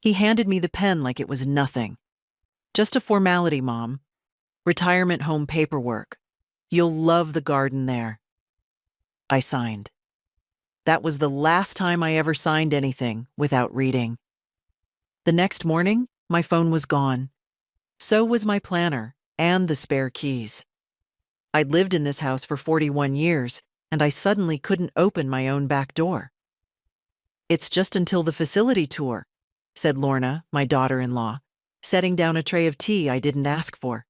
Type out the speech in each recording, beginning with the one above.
He handed me the pen like it was nothing. Just a formality, Mom. Retirement home paperwork. You'll love the garden there. I signed. That was the last time I ever signed anything without reading. The next morning, my phone was gone. So was my planner and the spare keys. I'd lived in this house for 41 years, and I suddenly couldn't open my own back door. It's just until the facility tour, said Lorna, my daughter-in-law, setting down a tray of tea I didn't ask for.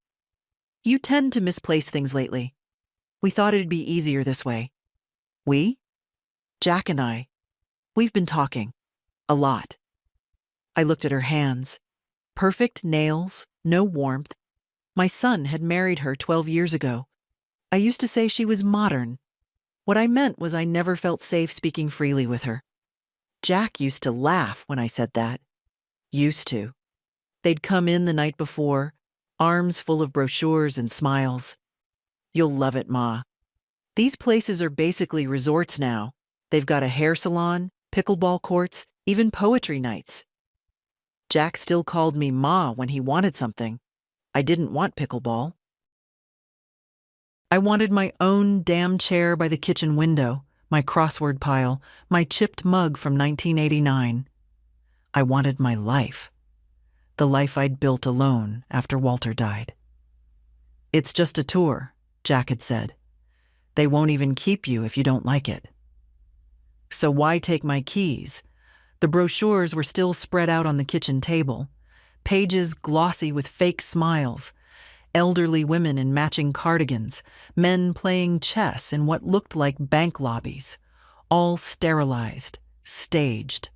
You tend to misplace things lately. We thought it'd be easier this way. We? Jack and I. We've been talking. A lot. I looked at her hands. Perfect nails, no warmth. My son had married her 12 years ago. I used to say she was modern. What I meant was I never felt safe speaking freely with her. Jack used to laugh when I said that. Used to. They'd come in the night before, arms full of brochures and smiles. You'll love it, Ma. These places are basically resorts now. They've got a hair salon, pickleball courts, even poetry nights. Jack still called me Ma when he wanted something. I didn't want pickleball. I wanted my own damn chair by the kitchen window, my crossword pile, my chipped mug from 1989. I wanted my life. The life I'd built alone after Walter died. It's just a tour, Jack had said. They won't even keep you if you don't like it. So why take my keys? The brochures were still spread out on the kitchen table, pages glossy with fake smiles, elderly women in matching cardigans, men playing chess in what looked like bank lobbies, all sterilized, staged.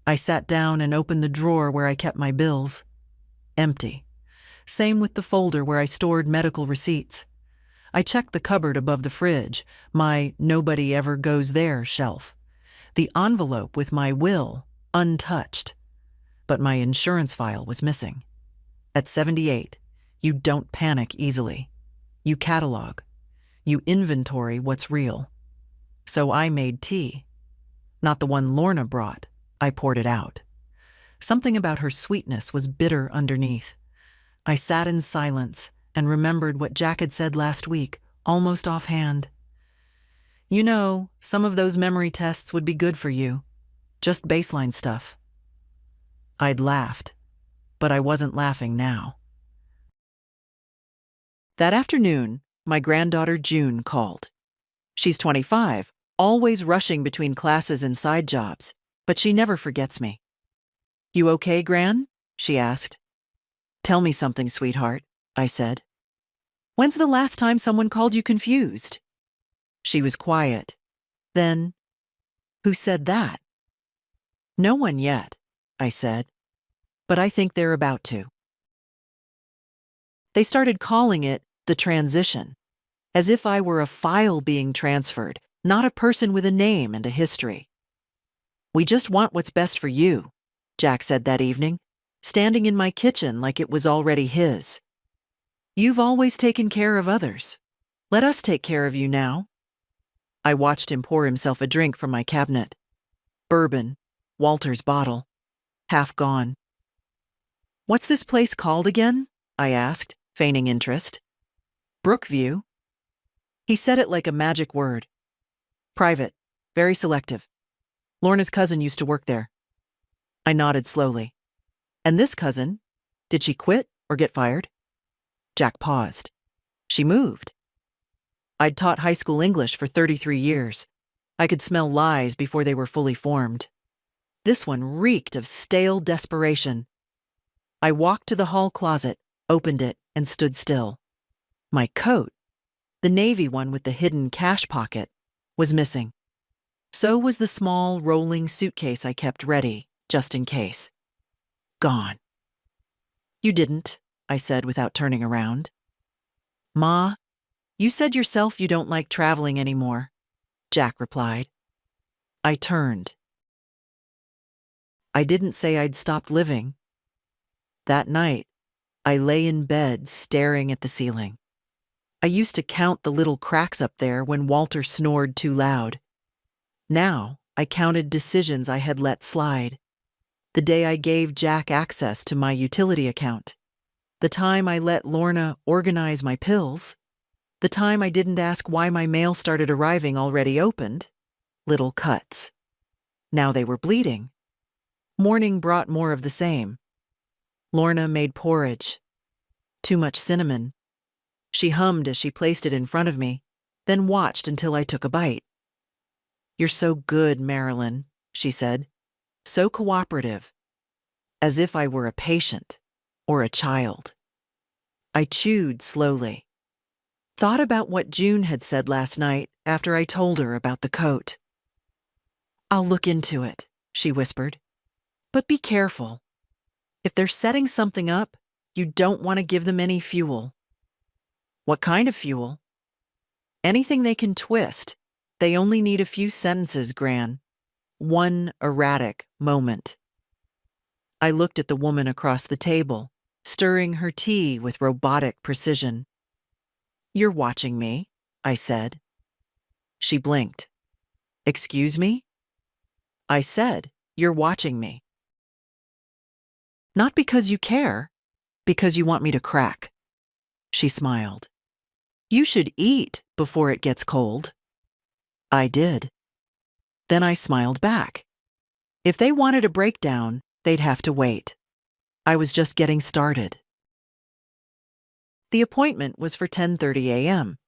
I sat down and opened the drawer where I kept my bills. Empty. Same with the folder where I stored medical receipts. I checked the cupboard above the fridge, my nobody ever goes there shelf. The envelope with my will, untouched. But my insurance file was missing. At 78, you don't panic easily. You catalog. You inventory what's real. So I made tea. Not the one Lorna brought. I poured it out. Something about her sweetness was bitter underneath. I sat in silence and remembered what Jack had said last week, almost offhand. You know, some of those memory tests would be good for you. Just baseline stuff. I'd laughed, but I wasn't laughing now. That afternoon, my granddaughter June called. She's 25, always rushing between classes and side jobs, but she never forgets me. You okay, Gran? She asked. Tell me something, sweetheart, I said. When's the last time someone called you confused? She was quiet. Then, who said that? No one yet, I said, but I think they're about to. They started calling it the transition, as if I were a file being transferred, not a person with a name and a history. We just want what's best for you, Jack said that evening, standing in my kitchen like it was already his. You've always taken care of others. Let us take care of you now. I watched him pour himself a drink from my cabinet. Bourbon, Walter's bottle, half gone. What's this place called again? I asked, feigning interest. Brookview. He said it like a magic word. Private, very selective. Lorna's cousin used to work there. I nodded slowly. And this cousin, did she quit or get fired? Jack paused. She moved. I'd taught high school English for 33 years. I could smell lies before they were fully formed. This one reeked of stale desperation. I walked to the hall closet, opened it, and stood still. My coat, the navy one with the hidden cash pocket, was missing. So was the small, rolling suitcase I kept ready, just in case. Gone. You didn't, I said without turning around. Ma, you said yourself you don't like traveling anymore, Jack replied. I turned. I didn't say I'd stopped living. That night, I lay in bed staring at the ceiling. I used to count the little cracks up there when Walter snored too loud. Now, I counted decisions I had let slide. The day I gave Jack access to my utility account. The time I let Lorna organize my pills. The time I didn't ask why my mail started arriving already opened. Little cuts. Now they were bleeding. Morning brought more of the same. Lorna made porridge. Too much cinnamon. She hummed as she placed it in front of me, then watched until I took a bite. "You're so good, Marilyn," she said. "So cooperative. As if I were a patient or a child." I chewed slowly. Thought about what June had said last night after I told her about the coat. "I'll look into it," she whispered. "But be careful. If they're setting something up, you don't want to give them any fuel." "What kind of fuel?" "Anything they can twist. They only need a few sentences, Gran. One erratic moment." I looked at the woman across the table, stirring her tea with robotic precision. "You're watching me," I said. She blinked. "Excuse me?" I said, "You're watching me." "Not because you care, because you want me to crack." She smiled. "You should eat before it gets cold." I did. Then I smiled back. If they wanted a breakdown, they'd have to wait. I was just getting started. The appointment was for 10:30 a.m.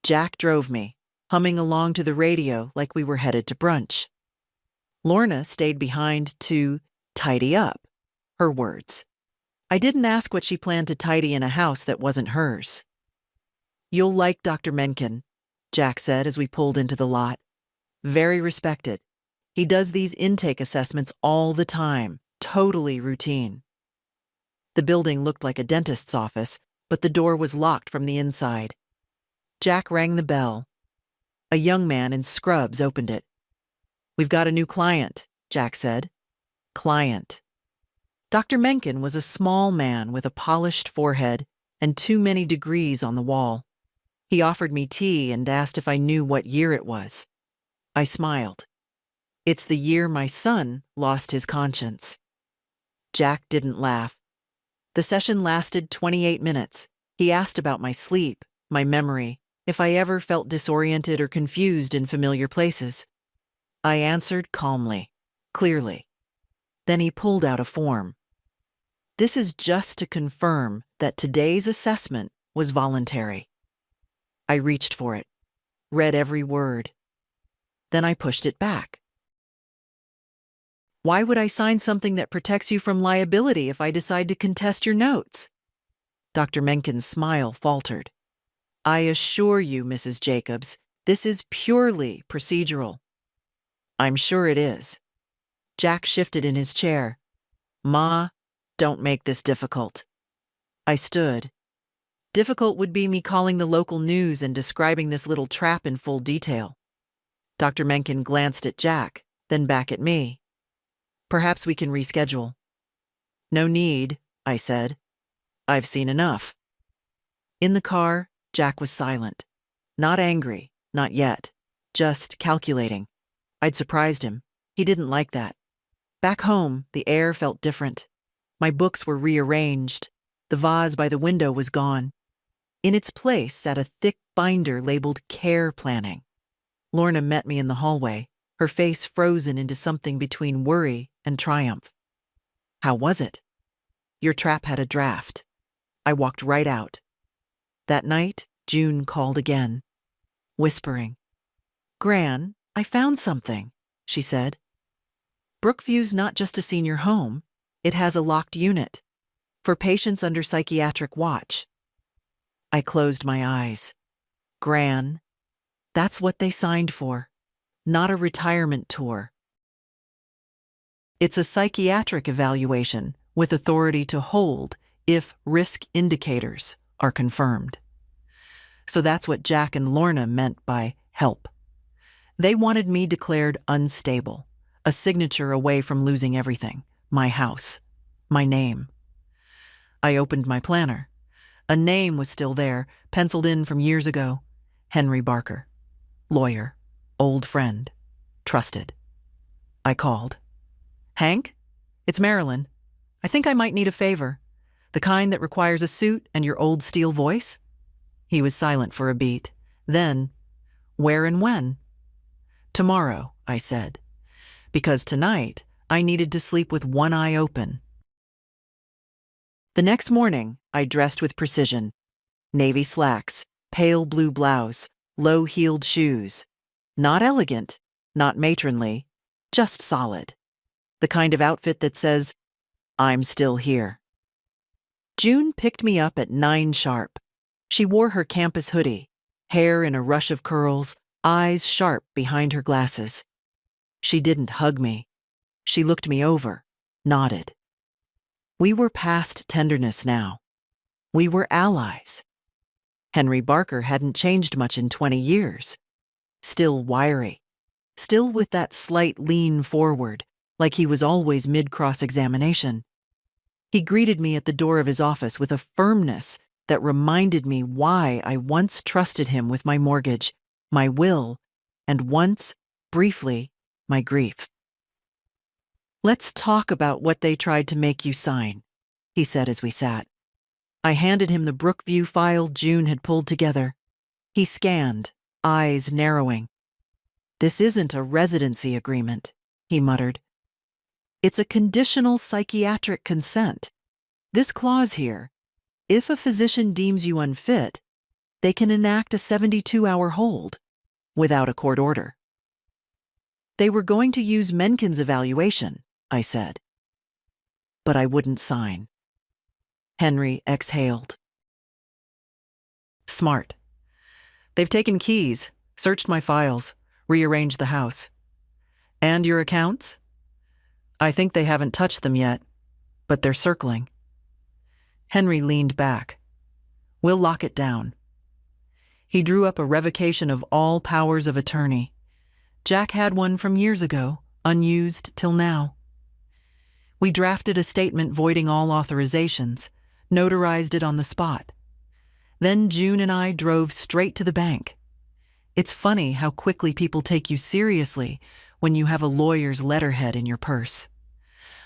Jack drove me, humming along to the radio like we were headed to brunch. Lorna stayed behind to tidy up, her words. I didn't ask what she planned to tidy in a house that wasn't hers. "You'll like Dr. Mencken," Jack said as we pulled into the lot. "Very respected. He does these intake assessments all the time, totally routine." The building looked like a dentist's office, but the door was locked from the inside. Jack rang the bell. A young man in scrubs opened it. "We've got a new client," Jack said. Client. Dr. Mencken was a small man with a polished forehead and too many degrees on the wall. He offered me tea and asked if I knew what year it was. I smiled. "It's the year my son lost his conscience." Jack didn't laugh. The session lasted 28 minutes. He asked about my sleep, my memory, if I ever felt disoriented or confused in familiar places. I answered calmly, clearly. Then he pulled out a form. "This is just to confirm that today's assessment was voluntary." I reached for it, read every word. Then I pushed it back. "Why would I sign something that protects you from liability if I decide to contest your notes?" Dr. Mencken's smile faltered. "I assure you, Mrs. Jacobs, this is purely procedural." "I'm sure it is." Jack shifted in his chair. "Ma, don't make this difficult." I stood. Difficult would be me calling the local news and describing this little trap in full detail. Dr. Mencken glanced at Jack, then back at me. "Perhaps we can reschedule." "No need," I said. "I've seen enough." In the car, Jack was silent. Not angry, not yet. Just calculating. I'd surprised him. He didn't like that. Back home, the air felt different. My books were rearranged. The vase by the window was gone. In its place sat a thick binder labeled Care Planning. Lorna met me in the hallway, her face frozen into something between worry and triumph. "How was it?" "Your trap had a draft." I walked right out. That night, June called again, whispering. "Gran, I found something," she said. "Brookview's not just a senior home. It has a locked unit for patients under psychiatric watch." I closed my eyes. "Gran, that's what they signed for, not a retirement tour. It's a psychiatric evaluation with authority to hold if risk indicators are confirmed." So that's what Jack and Lorna meant by help. They wanted me declared unstable, a signature away from losing everything, my house, my name. I opened my planner. A name was still there, penciled in from years ago. Henry Barker. Lawyer. Old friend. Trusted. I called. "Hank? It's Marilyn. I think I might need a favor. The kind that requires a suit and your old steel voice?" He was silent for a beat. Then, "Where and when?" "Tomorrow," I said, because tonight I needed to sleep with one eye open. The next morning, I dressed with precision. Navy slacks, pale blue blouse, low-heeled shoes. Not elegant, not matronly, just solid. The kind of outfit that says, "I'm still here." June picked me up at 9 sharp. She wore her campus hoodie, hair in a rush of curls, eyes sharp behind her glasses. She didn't hug me. She looked me over, nodded. We were past tenderness now. We were allies. Henry Barker hadn't changed much in 20 years. Still wiry. Still with that slight lean forward, like he was always mid-cross-examination. He greeted me at the door of his office with a firmness that reminded me why I once trusted him with my mortgage, my will, and once, briefly, my grief. "Let's talk about what they tried to make you sign," he said as we sat. I handed him the Brookview file June had pulled together. He scanned, eyes narrowing. "This isn't a residency agreement," he muttered. "It's a conditional psychiatric consent. This clause here, if a physician deems you unfit, they can enact a 72-hour hold, without a court order." "They were going to use Menken's evaluation," I said. But I wouldn't sign. Henry exhaled. "Smart. They've taken keys, searched my files, rearranged the house. And your accounts? I think they haven't touched them yet, but they're circling." Henry leaned back. "We'll lock it down." He drew up a revocation of all powers of attorney. Jack had one from years ago, unused till now. We drafted a statement voiding all authorizations, notarized it on the spot. Then June and I drove straight to the bank. It's funny how quickly people take you seriously when you have a lawyer's letterhead in your purse.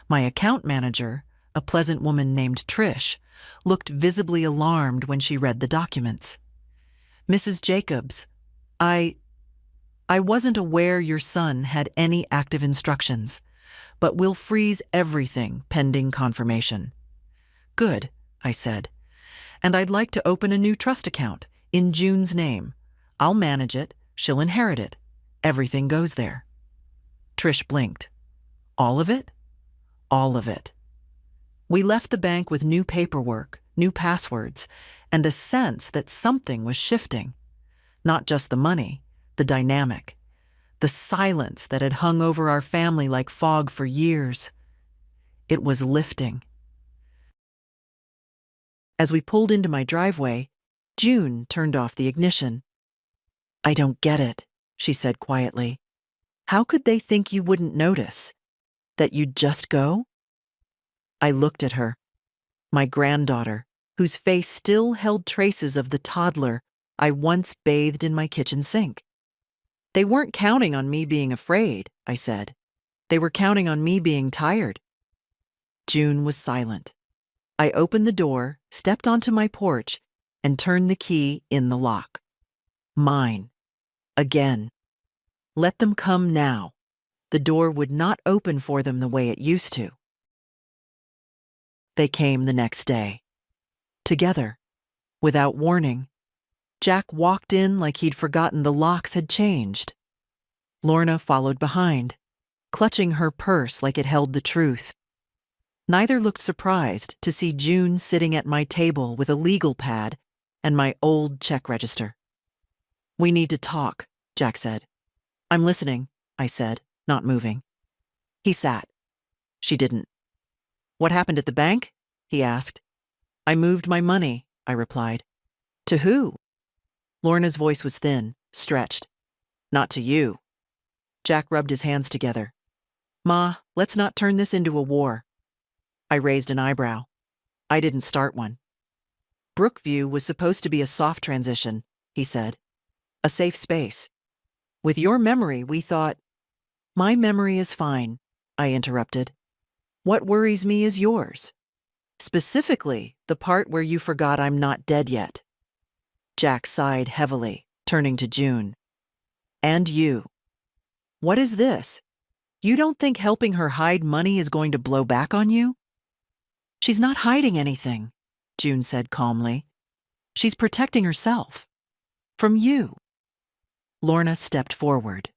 My account manager, a pleasant woman named Trish, looked visibly alarmed when she read the documents. "Mrs. Jacobs, I wasn't aware your son had any active instructions, but we'll freeze everything pending confirmation." "Good," I said. "And I'd like to open a new trust account in June's name. I'll manage it, she'll inherit it. Everything goes there." Trish blinked. "All of it?" "All of it." We left the bank with new paperwork, new passwords, and a sense that something was shifting. Not just the money, the dynamic, the silence that had hung over our family like fog for years. It was lifting. As we pulled into my driveway, June turned off the ignition. "I don't get it," she said quietly. "How could they think you wouldn't notice? That you'd just go?" I looked at her, my granddaughter, whose face still held traces of the toddler I once bathed in my kitchen sink. "They weren't counting on me being afraid," I said. "They were counting on me being tired." June was silent. I opened the door, stepped onto my porch, and turned the key in the lock. Mine. Again. Let them come now. The door would not open for them the way it used to. They came the next day. Together. Without warning. Jack walked in like he'd forgotten the locks had changed. Lorna followed behind, clutching her purse like it held the truth. Neither looked surprised to see June sitting at my table with a legal pad and my old check register. "We need to talk," Jack said. "I'm listening," I said, not moving. He sat. She didn't. "What happened at the bank?" he asked. "I moved my money," I replied. "To who?" Lorna's voice was thin, stretched. "Not to you." Jack rubbed his hands together. "Ma, let's not turn this into a war." I raised an eyebrow. I didn't start one. "Brookview was supposed to be a soft transition," he said. "A safe space. With your memory, we thought—" "My memory is fine," I interrupted. What worries me is yours. Specifically, the part where you forgot I'm not dead yet. Jack sighed heavily, turning to June. And you. What is this? You don't think helping her hide money is going to blow back on you? She's not hiding anything, June said calmly. She's protecting herself. From you. Lorna stepped forward.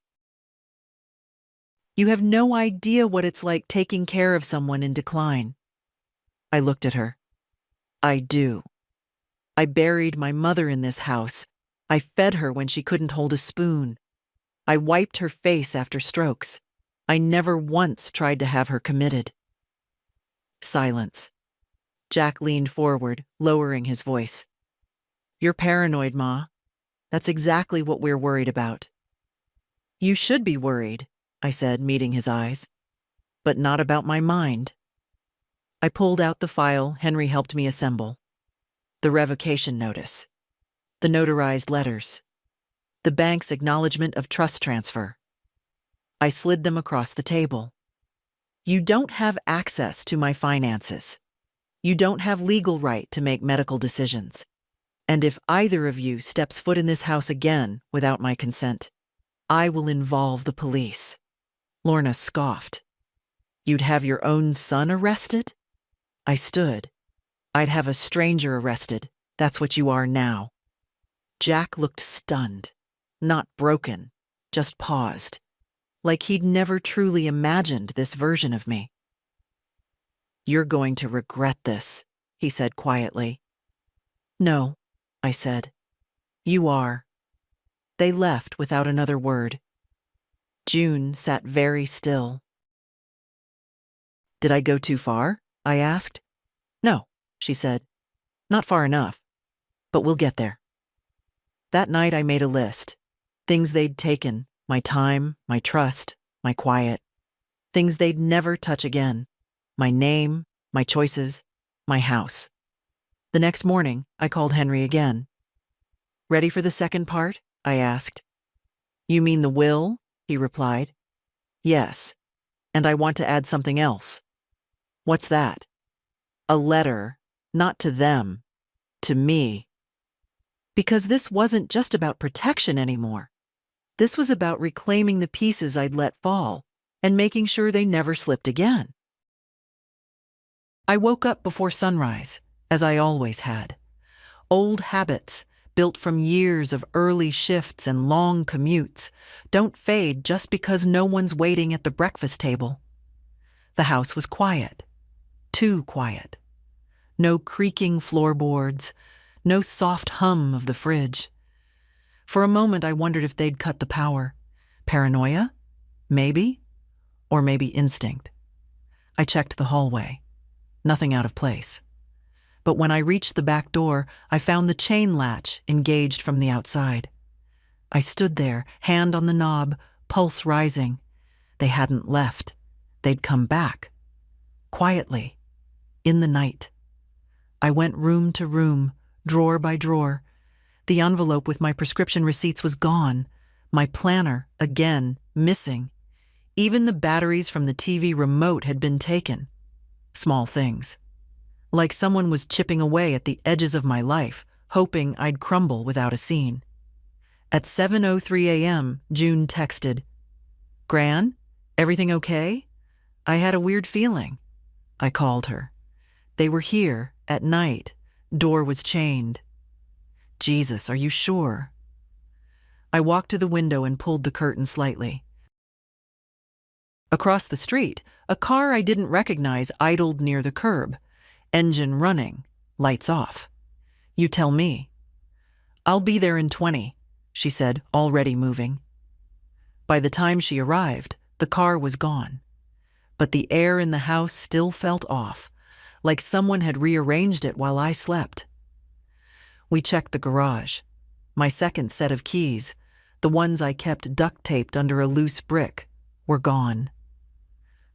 You have no idea what it's like taking care of someone in decline. I looked at her. I do. I buried my mother in this house. I fed her when she couldn't hold a spoon. I wiped her face after strokes. I never once tried to have her committed. Silence. Jack leaned forward, lowering his voice. You're paranoid, Ma. That's exactly what we're worried about. You should be worried, I said, meeting his eyes. But not about my mind. I pulled out the file Henry helped me assemble. The revocation notice. The notarized letters. The bank's acknowledgement of trust transfer. I slid them across the table. You don't have access to my finances. You don't have legal right to make medical decisions. And if either of you steps foot in this house again without my consent, I will involve the police. Lorna scoffed. You'd have your own son arrested? I stood. I'd have a stranger arrested. That's what you are now. Jack looked stunned, not broken, just paused, like he'd never truly imagined this version of me. You're going to regret this, he said quietly. No, I said. You are. They left without another word. June sat very still. Did I go too far? I asked. No, she said. Not far enough. But we'll get there. That night I made a list. Things they'd taken, my time, my trust, my quiet. Things they'd never touch again. My name, my choices, my house. The next morning, I called Henry again. Ready for the second part? I asked. You mean the will? He replied. Yes, and I want to add something else. What's that? A letter, not to them, to me. Because this wasn't just about protection anymore. This was about reclaiming the pieces I'd let fall and making sure they never slipped again. I woke up before sunrise, as I always had. Old habits, built from years of early shifts and long commutes, don't fade just because no one's waiting at the breakfast table. The house was quiet. Too quiet. No creaking floorboards, no soft hum of the fridge. For a moment I wondered if they'd cut the power. Paranoia? Maybe. Or maybe instinct. I checked the hallway. Nothing out of place. But when I reached the back door, I found the chain latch engaged from the outside. I stood there, hand on the knob, pulse rising. They hadn't left. They'd come back. Quietly. In the night. I went room to room, drawer by drawer. The envelope with my prescription receipts was gone. My planner, again, missing. Even the batteries from the TV remote had been taken. Small things. Like someone was chipping away at the edges of my life, hoping I'd crumble without a scene. At 7:03 a.m., June texted, Gran, everything okay? I had a weird feeling. I called her. They were here, at night. Door was chained. Jesus, are you sure? I walked to the window and pulled the curtain slightly. Across the street, a car I didn't recognize idled near the curb. Engine running, lights off. You tell me. I'll be there in 20, she said, already moving. By the time she arrived, the car was gone. But the air in the house still felt off, like someone had rearranged it while I slept. We checked the garage. My second set of keys, the ones I kept duct-taped under a loose brick, were gone.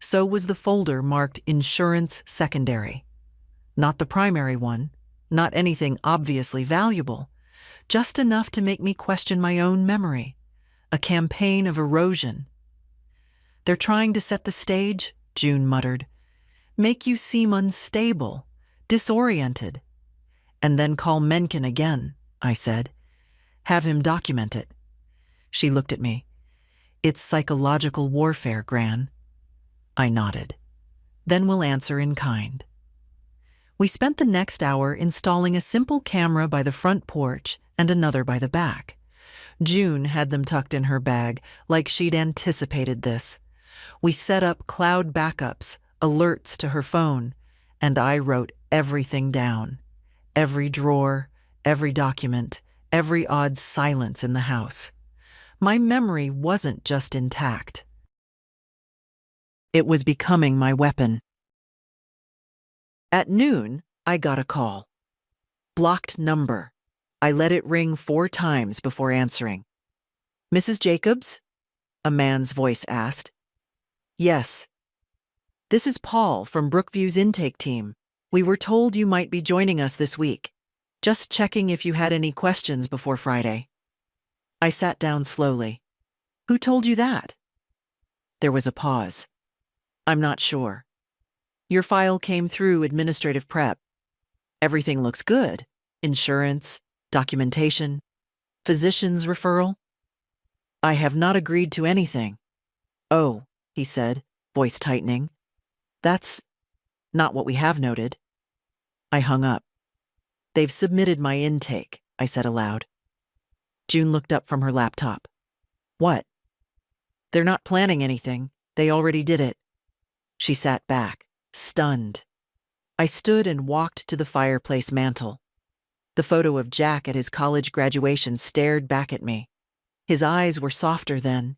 So was the folder marked Insurance Secondary. Not the primary one, not anything obviously valuable, just enough to make me question my own memory. A campaign of erosion. They're trying to set the stage, June muttered. make you seem unstable, disoriented. And then call Mencken again, I said. Have him document it. She looked at me. It's psychological warfare, Gran. I nodded. Then we'll answer in kind. We spent the next hour installing a simple camera by the front porch and another by the back. June had them tucked in her bag, like she'd anticipated this. We set up cloud backups, alerts to her phone, and I wrote everything down. Every drawer, every document, every odd silence in the house. My memory wasn't just intact. It was becoming my weapon. At noon, I got a call. Blocked number. I let it ring 4 times before answering. Mrs. Jacobs? A man's voice asked. Yes. This is Paul from Brookview's intake team. We were told you might be joining us this week. Just checking if you had any questions before Friday. I sat down slowly. Who told you that? There was a pause. I'm not sure. Your file came through administrative prep. Everything looks good. Insurance, documentation, physician's referral. I have not agreed to anything. Oh, he said, voice tightening. That's not what we have noted. I hung up. They've submitted my intake, I said aloud. June looked up from her laptop. What? They're not planning anything. They already did it. She sat back, stunned. I stood and walked to the fireplace mantel. The photo of Jack at his college graduation stared back at me. His eyes were softer then.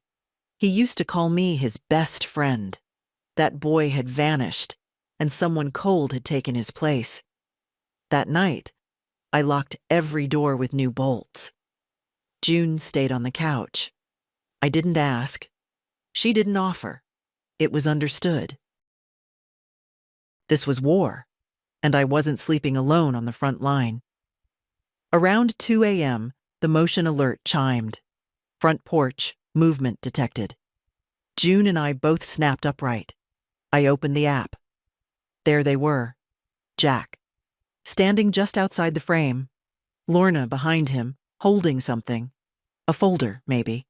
He used to call me his best friend. That boy had vanished, and someone cold had taken his place. That night, I locked every door with new bolts. June stayed on the couch. I didn't ask. She didn't offer. It was understood. This was war, and I wasn't sleeping alone on the front line. Around 2 a.m., the motion alert chimed. Front porch, movement detected. June and I both snapped upright. I opened the app. There they were. Jack, standing just outside the frame. Lorna behind him, holding something. A folder, maybe.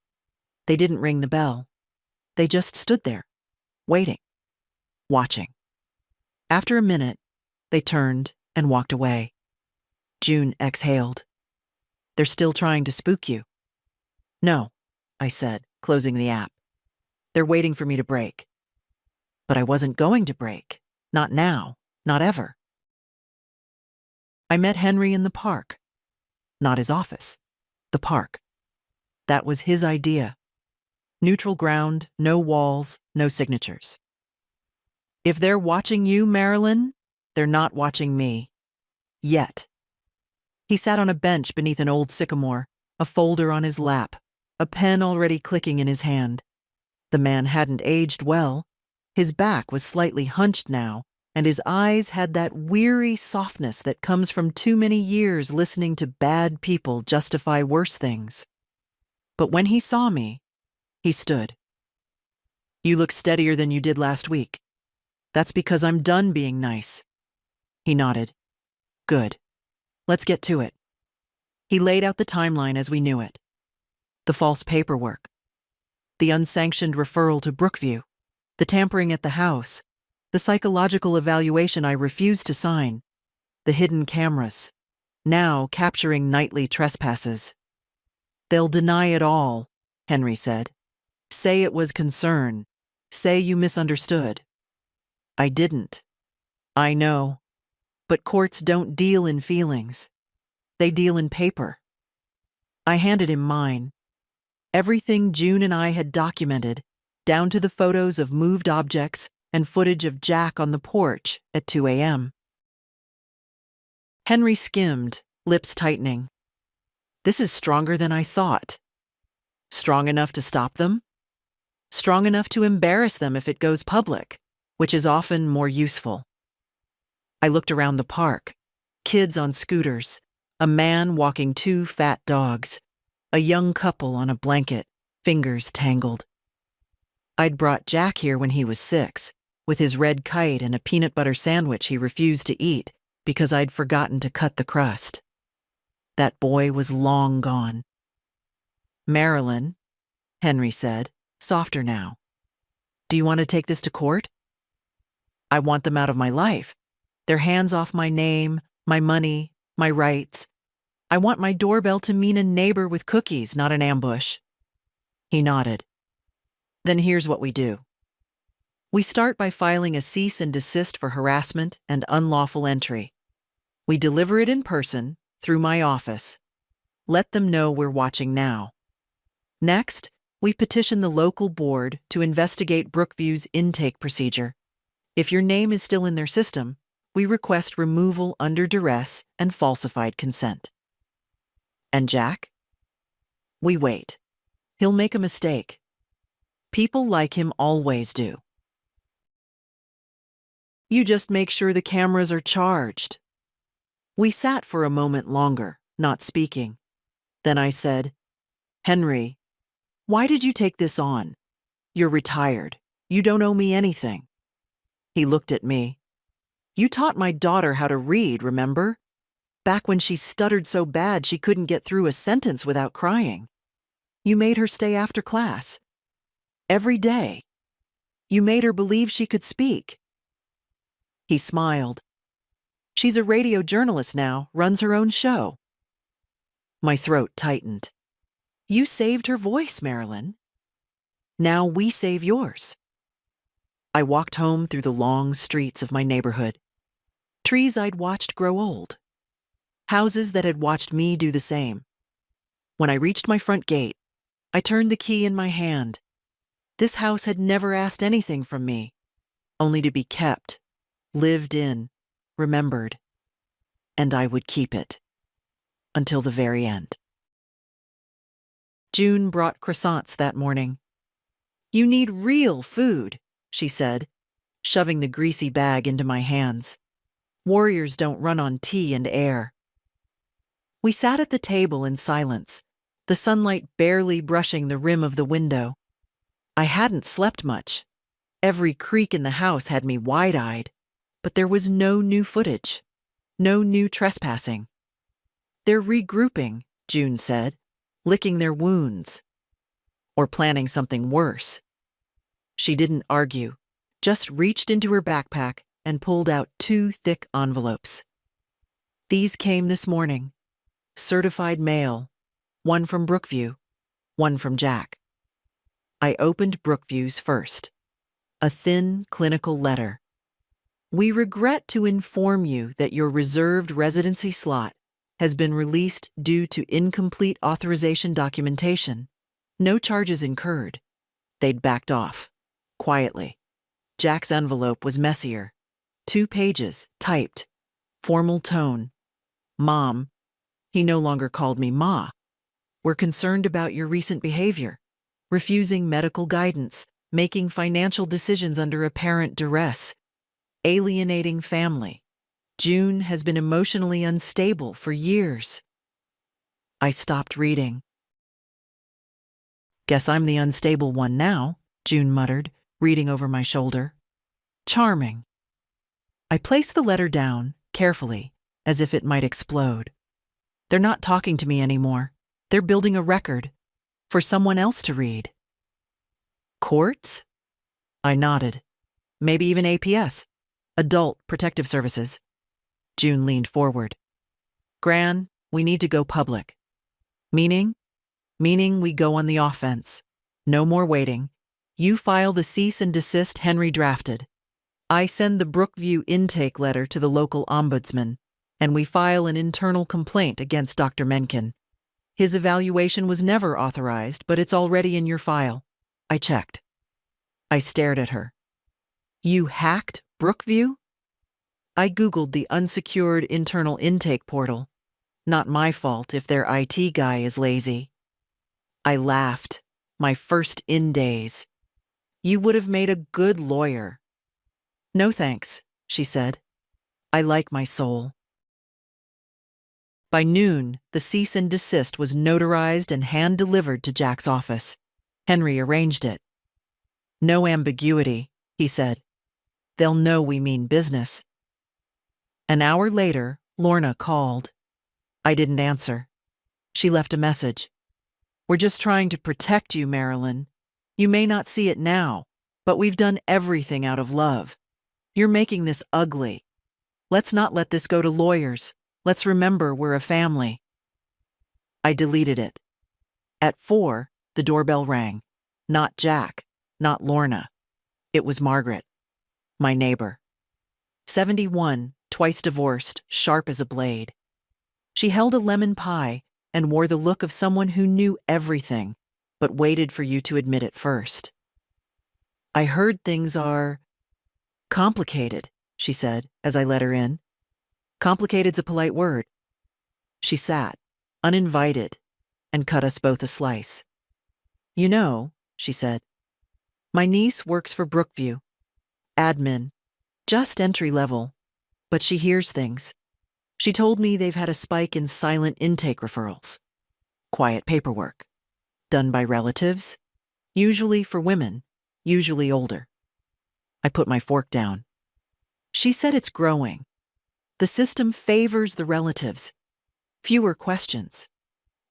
They didn't ring the bell. They just stood there, waiting, watching. After a minute, they turned and walked away. June exhaled. They're still trying to spook you. No, I said, closing the app. They're waiting for me to break. But I wasn't going to break. Not now, not ever. I met Henry in the park. Not his office. The park. That was his idea. Neutral ground, no walls, no signatures. If they're watching you, Marilyn, they're not watching me. Yet. He sat on a bench beneath an old sycamore, a folder on his lap, a pen already clicking in his hand. The man hadn't aged well. His back was slightly hunched now, and his eyes had that weary softness that comes from too many years listening to bad people justify worse things. But when he saw me, he stood. You look steadier than you did last week. That's because I'm done being nice. He nodded. Good. Let's get to it. He laid out the timeline as we knew it. The false paperwork. The unsanctioned referral to Brookview. The tampering at the house. The psychological evaluation I refused to sign. The hidden cameras. Now capturing nightly trespasses. They'll deny it all, Henry said. Say it was concern. Say you misunderstood. I didn't. I know. But courts don't deal in feelings. They deal in paper. I handed him mine. Everything June and I had documented, down to the photos of moved objects and footage of Jack on the porch at 2 a.m. Henry skimmed, lips tightening. This is stronger than I thought. Strong enough to stop them? Strong enough to embarrass them if it goes public, which is often more useful. I looked around the park. Kids on scooters, a man walking 2 fat dogs, a young couple on a blanket, fingers tangled. I'd brought Jack here when he was 6. with his red kite and a peanut butter sandwich he refused to eat because I'd forgotten to cut the crust. That boy was long gone. "Marilyn," Henry said, softer now. "Do you want to take this to court?" "I want them out of my life. Their hands off my name, my money, my rights. I want my doorbell to mean a neighbor with cookies, not an ambush." He nodded. "Then here's what we do. We start by filing a cease and desist for harassment and unlawful entry. We deliver it in person, through my office. Let them know we're watching now. Next, we petition the local board to investigate Brookview's intake procedure. If your name is still in their system, we request removal under duress and falsified consent." "And Jack?" "We wait. He'll make a mistake. People like him always do. You just make sure the cameras are charged." We sat for a moment longer, not speaking. Then I said, "Henry, why did you take this on? You're retired. You don't owe me anything." He looked at me. "You taught my daughter how to read, remember? Back when she stuttered so bad she couldn't get through a sentence without crying. You made her stay after class. Every day. You made her believe she could speak." He smiled. "She's a radio journalist now, runs her own show." My throat tightened. "You saved her voice, Marilyn. Now we save yours." I walked home through the long streets of my neighborhood. Trees I'd watched grow old. Houses that had watched me do the same. When I reached my front gate, I turned the key in my hand. This house had never asked anything from me, only to be kept, lived in, remembered. And I would keep it. Until the very end. June brought croissants that morning. "You need real food," she said, shoving the greasy bag into my hands. "Warriors don't run on tea and air." We sat at the table in silence, the sunlight barely brushing the rim of the window. I hadn't slept much. Every creak in the house had me wide-eyed, but there was no new footage, no new trespassing. "They're regrouping," June said, "licking their wounds. Or planning something worse." She didn't argue, just reached into her backpack and pulled out 2 thick envelopes. "These came this morning. Certified mail. One from Brookview, one from Jack." I opened Brookview's first. A thin, clinical letter. "We regret to inform you that your reserved residency slot has been released due to incomplete authorization documentation. No charges incurred." They'd backed off, quietly. Jack's envelope was messier. 2 pages, typed. Formal tone. "Mom," he no longer called me Ma, "we're concerned about your recent behavior. Refusing medical guidance, making financial decisions under apparent duress, alienating family. June has been emotionally unstable for years." I stopped reading. "Guess I'm the unstable one now," June muttered, reading over my shoulder. "Charming." I placed the letter down, carefully, as if it might explode. They're not talking to me anymore. They're building a record. For someone else to read. "Courts?" I nodded. "Maybe even APS. Adult Protective Services." June leaned forward. "Gran, we need to go public." "Meaning?" "Meaning we go on the offense. No more waiting. You file the cease and desist Henry drafted. I send the Brookview intake letter to the local ombudsman, and we file an internal complaint against Dr. Mencken. His evaluation was never authorized, but it's already in your file." I checked. I stared at her. "You hacked Brookview?" I Googled the unsecured internal intake portal. Not my fault if their IT guy is lazy. I laughed. My first in days. "You would have made a good lawyer." "No thanks," she said. "I like my soul." By noon, the cease and desist was notarized and hand-delivered to Jack's office. Henry arranged it. "No ambiguity," he said. They'll know we mean business. An hour later, Lorna called. I didn't answer. She left a message. We're just trying to protect you, Marilyn. You may not see it now, but we've done everything out of love. You're making this ugly. Let's not let this go to lawyers. Let's remember we're a family. I deleted it. At 4, the doorbell rang. Not Jack, not Lorna. It was Margaret, my neighbor. 71, twice divorced, sharp as a blade. She held a lemon pie and wore the look of someone who knew everything, but waited for you to admit it first. I heard things are complicated, she said as I let her in. Complicated's a polite word. She sat, uninvited, and cut us both a slice. You know, she said, my niece works for Brookview. Admin, just entry level, but she hears things. She told me they've had a spike in silent intake referrals. Quiet paperwork. Done by relatives, usually for women, usually older. I put my fork down. She said it's growing. The system favors the relatives. Fewer questions.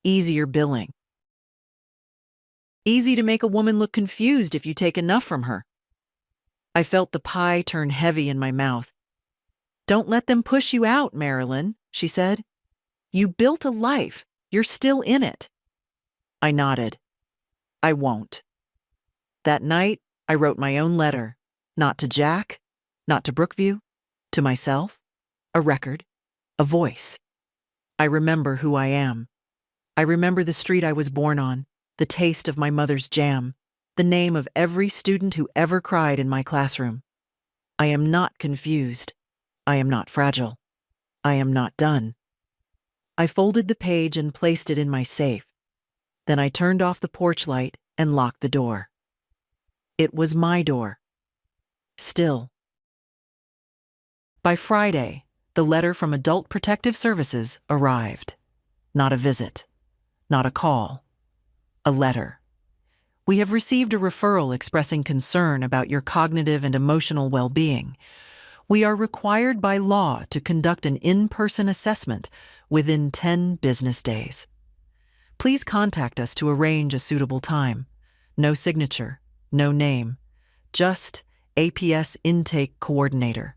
Easier billing. Easy to make a woman look confused if you take enough from her. I felt the pie turn heavy in my mouth. Don't let them push you out, Marilyn, she said. You built a life. You're still in it. I nodded. I won't. That night, I wrote my own letter. Not to Jack, not to Brookview, to myself. A record, a voice. I remember who I am. I remember the street I was born on, the taste of my mother's jam, the name of every student who ever cried in my classroom. I am not confused. I am not fragile. I am not done. I folded the page and placed it in my safe. Then I turned off the porch light and locked the door. It was my door. Still. By Friday, the letter from Adult Protective Services arrived. Not a visit. Not a call. A letter. We have received a referral expressing concern about your cognitive and emotional well-being. We are required by law to conduct an in-person assessment within 10 business days. Please contact us to arrange a suitable time. No signature, no name, just APS Intake Coordinator.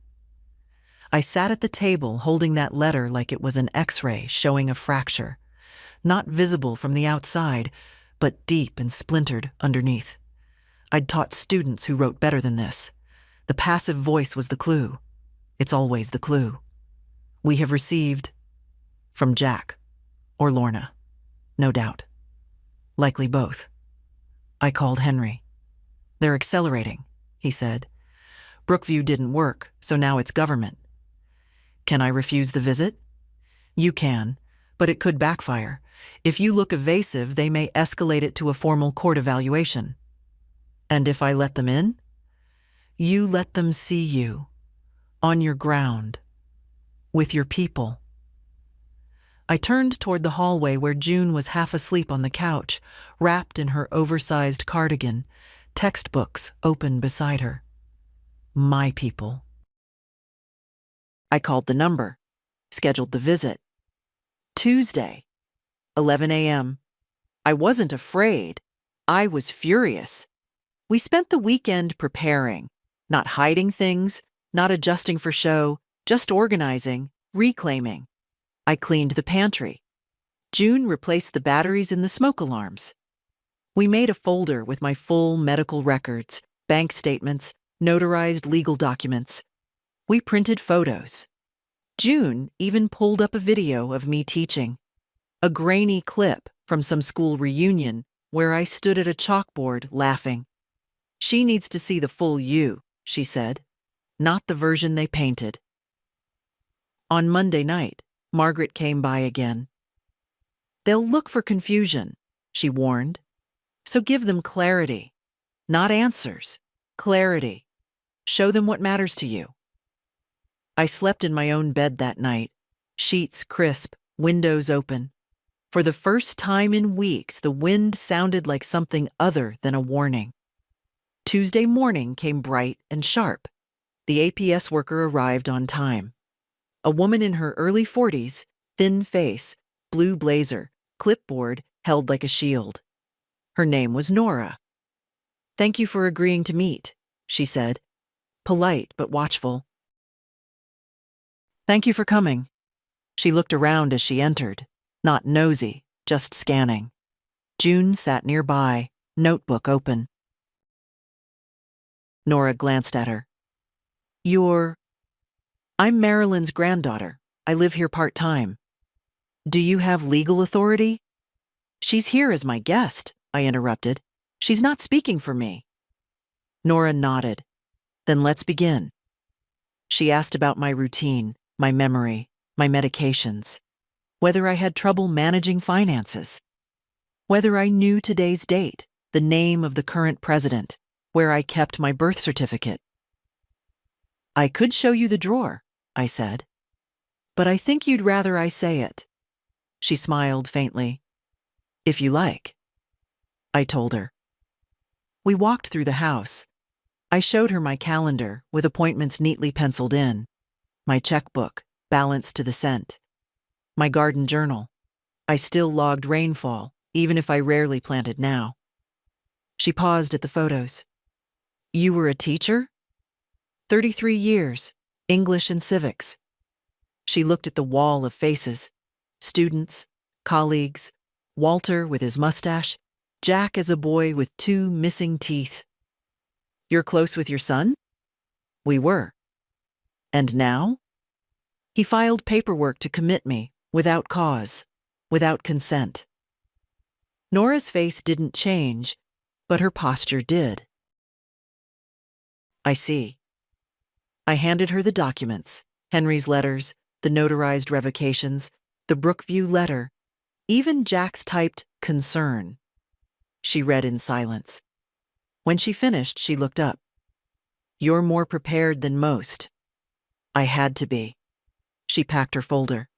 I sat at the table holding that letter like it was an X-ray showing a fracture, not visible from the outside, but deep and splintered underneath. I'd taught students who wrote better than this. The passive voice was the clue. It's always the clue. We have received from Jack or Lorna, no doubt. Likely both. I called Henry. They're accelerating, he said. Brookview didn't work, so now it's government. Can I refuse the visit? You can, but it could backfire. If you look evasive, they may escalate it to a formal court evaluation. And if I let them in? You let them see you, on your ground, with your people. I turned toward the hallway where June was half asleep on the couch, wrapped in her oversized cardigan, textbooks open beside her. My people. I called the number, scheduled the visit. Tuesday, 11 a.m. I wasn't afraid. I was furious. We spent the weekend preparing, not hiding things, not adjusting for show, just organizing, reclaiming. I cleaned the pantry. June replaced the batteries in the smoke alarms. We made a folder with my full medical records, bank statements, notarized legal documents. We printed photos. June even pulled up a video of me teaching. A grainy clip from some school reunion where I stood at a chalkboard laughing. She needs to see the full you, she said, not the version they painted. On Monday night, Margaret came by again. They'll look for confusion, she warned. So give them clarity, not answers, clarity. Show them what matters to you. I slept in my own bed that night, sheets crisp, windows open. For the first time in weeks, the wind sounded like something other than a warning. Tuesday morning came bright and sharp. The APS worker arrived on time. A woman in her early 40s, thin face, blue blazer, clipboard held like a shield. Her name was Nora. "Thank you for agreeing to meet," she said, polite but watchful. "Thank you for coming." She looked around as she entered, not nosy, just scanning. June sat nearby, notebook open. Nora glanced at her. I'm Marilyn's granddaughter. I live here part-time. Do you have legal authority?" "She's here as my guest," I interrupted. "She's not speaking for me." Nora nodded. "Then let's begin." She asked about my routine, my memory, my medications, whether I had trouble managing finances, whether I knew today's date, the name of the current president, where I kept my birth certificate. "I could show you the drawer," I said. "But I think you'd rather I say it." She smiled faintly. "If you like," I told her. We walked through the house. I showed her my calendar with appointments neatly penciled in, my checkbook balanced to the cent, my garden journal. I still logged rainfall, even if I rarely planted now. She paused at the photos. "You were a teacher?" 33 years, English and civics." She looked at the wall of faces, students, colleagues, Walter with his mustache, Jack as a boy with 2 missing teeth. "You're close with your son?" "We were." "And now?" "He filed paperwork to commit me, without cause, without consent." Nora's face didn't change, but her posture did. "I see." I handed her the documents, Henry's letters, the notarized revocations, the Brookview letter, even Jack's typed concern. She read in silence. When she finished, she looked up. "You're more prepared than most." I had to be. She packed her folder.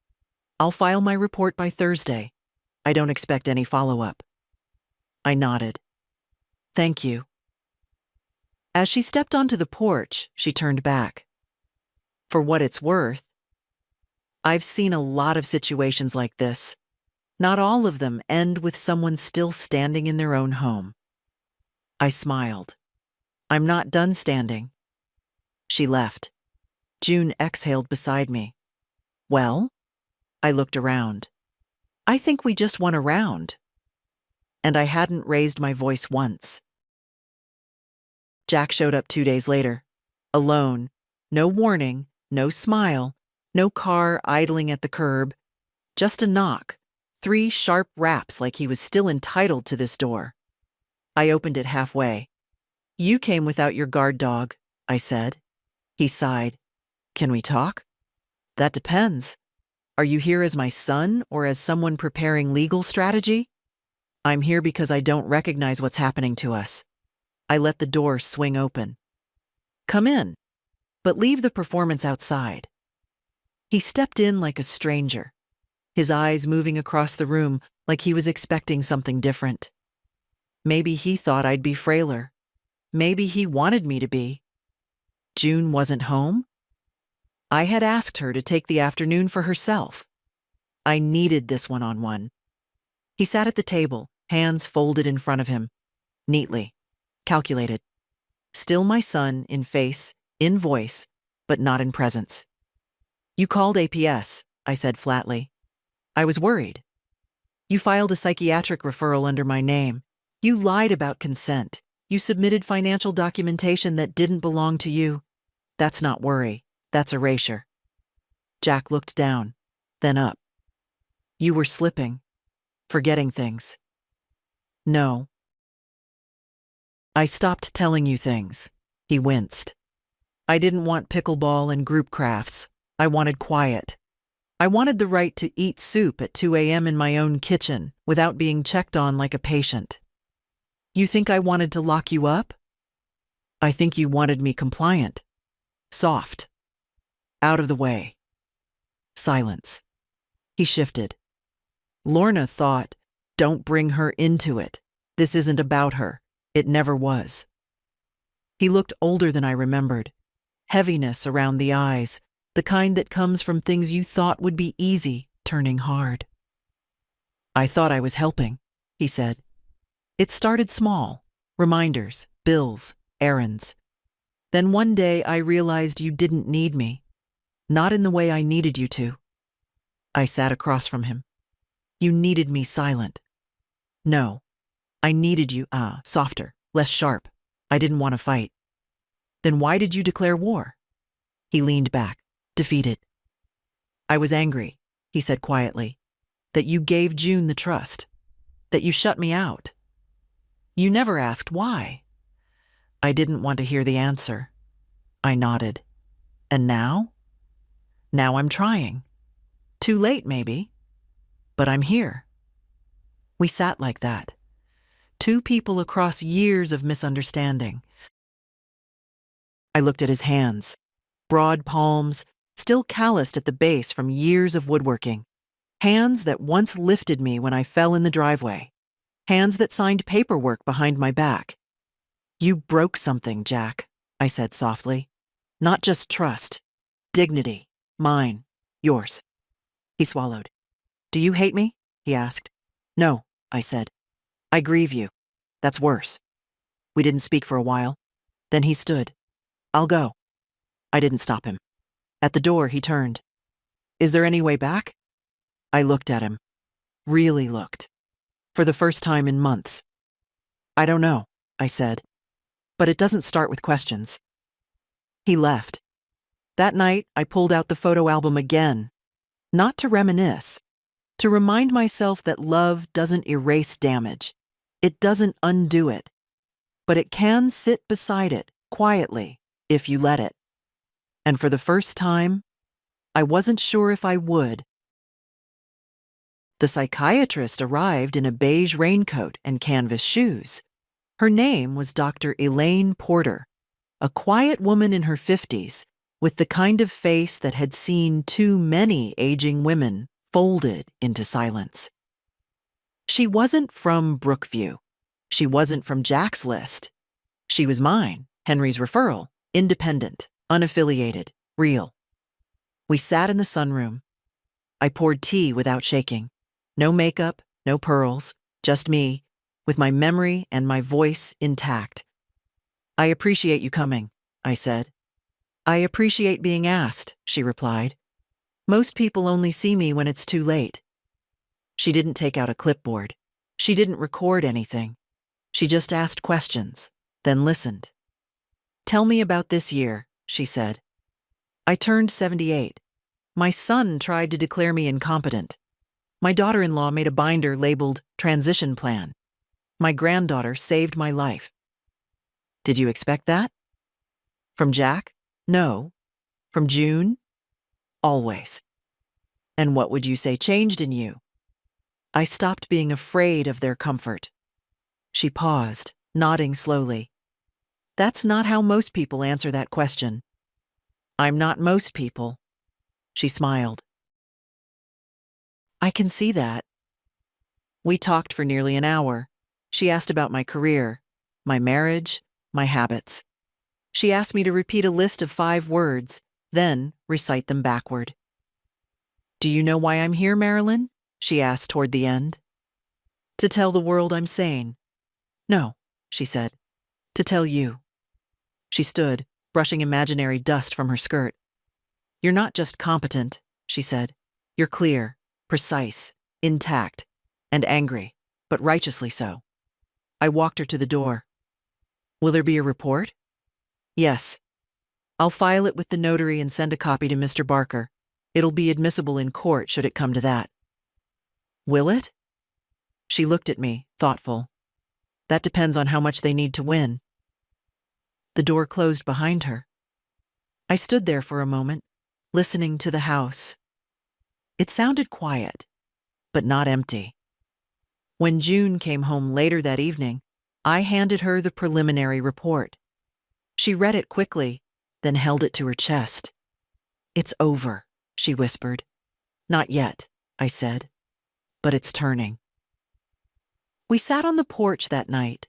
"I'll file my report by Thursday. I don't expect any follow-up." I nodded. "Thank you." As she stepped onto the porch, she turned back. "For what it's worth, I've seen a lot of situations like this. Not all of them end with someone still standing in their own home." I smiled. "I'm not done standing." She left. June exhaled beside me. "Well?" I looked around. "I think we just won a round." And I hadn't raised my voice once. Jack showed up 2 days later. Alone. No warning, no smile, no car idling at the curb. Just a knock. 3 sharp raps like he was still entitled to this door. I opened it halfway. "You came without your guard dog," I said. He sighed. "Can we talk?" "That depends. Are you here as my son or as someone preparing legal strategy?" "I'm here because I don't recognize what's happening to us." I let the door swing open. "Come in, but leave the performance outside." He stepped in like a stranger, his eyes moving across the room like he was expecting something different. Maybe he thought I'd be frailer. Maybe he wanted me to be. June wasn't home? I had asked her to take the afternoon for herself. I needed this one-on-one. He sat at the table, hands folded in front of him. Neatly. Calculated. Still my son in face, in voice, but not in presence. "You called APS," I said flatly. "I was worried. You filed a psychiatric referral under my name. You lied about consent. You submitted financial documentation that didn't belong to you. That's not worry. That's erasure." Jack looked down, then up. "You were slipping, forgetting things." "No." "I stopped telling you things." He winced. "I didn't want pickleball and group crafts. I wanted quiet. I wanted the right to eat soup at 2 a.m. in my own kitchen without being checked on like a patient." "You think I wanted to lock you up?" "I think you wanted me compliant. Soft. Out of the way." Silence. He shifted. "Lorna thought, don't bring her into it. This isn't about her. It never was." He looked older than I remembered. heaviness around the eyes, the kind that comes from things you thought would be easy turning hard. I thought I was helping, he said. It started small, reminders, bills, errands. Then one day I realized you didn't need me, not in the way I needed you to. I sat across from him. You needed me silent. No, I needed you, softer, less sharp. I didn't want to fight. Then why did you declare war? He leaned back, defeated. I was angry, he said quietly, that you gave June the trust, that you shut me out. You never asked why. I didn't want to hear the answer. I nodded. And now? Now I'm trying. Too late, maybe. But I'm here. We sat like that. Two people across years of misunderstanding. I looked at his hands. Broad palms, still calloused at the base from years of woodworking. Hands that once lifted me when I fell in the driveway. Hands that signed paperwork behind my back. You broke something, Jack, I said softly. Not just trust. Dignity. Mine. Yours. He swallowed. Do you hate me? He asked. No, I said. I grieve you. That's worse. We didn't speak for a while. Then he stood. I'll go. I didn't stop him. At the door, he turned. Is there any way back? I looked at him. Really looked. For the first time in months. I don't know, I said. But it doesn't start with questions. He left. That night, I pulled out the photo album again. Not to reminisce. To remind myself that love doesn't erase damage. It doesn't undo it. But it can sit beside it, quietly, if you let it. And for the first time, I wasn't sure if I would. The psychiatrist arrived in a beige raincoat and canvas shoes. Her name was Dr. Elaine Porter, a quiet woman in her 50s, with the kind of face that had seen too many aging women folded into silence. She wasn't from Brookview. She wasn't from Jack's list. She was mine, Henry's referral, independent, unaffiliated, real. We sat in the sunroom. I poured tea without shaking. No makeup, no pearls, just me, with my memory and my voice intact. I appreciate you coming, I said. I appreciate being asked, she replied. Most people only see me when it's too late. She didn't take out a clipboard. She didn't record anything. She just asked questions, then listened. Tell me about this year, she said. I turned 78. My son tried to declare me incompetent. My daughter-in-law made a binder labeled Transition Plan. My granddaughter saved my life. Did you expect that? From Jack? No. From June? Always. And what would you say changed in you? I stopped being afraid of their comfort. She paused, nodding slowly. That's not how most people answer that question. I'm not most people. She smiled. I can see that. We talked for nearly an hour. She asked about my career, my marriage, my habits. She asked me to repeat a list of 5 words, then recite them backward. Do you know why I'm here, Marilyn? She asked toward the end. To tell the world I'm sane. No, she said. To tell you. She stood, brushing imaginary dust from her skirt. You're not just competent, she said. You're clear, precise, intact, and angry, but righteously so. I walked her to the door. Will there be a report? Yes. I'll file it with the notary and send a copy to Mr. Barker. It'll be admissible in court should it come to that. Will it? She looked at me, thoughtful. That depends on how much they need to win. The door closed behind her. I stood there for a moment, listening to the house. It sounded quiet, but not empty. When June came home later that evening, I handed her the preliminary report. She read it quickly, then held it to her chest. It's over, she whispered. Not yet, I said, but it's turning. We sat on the porch that night,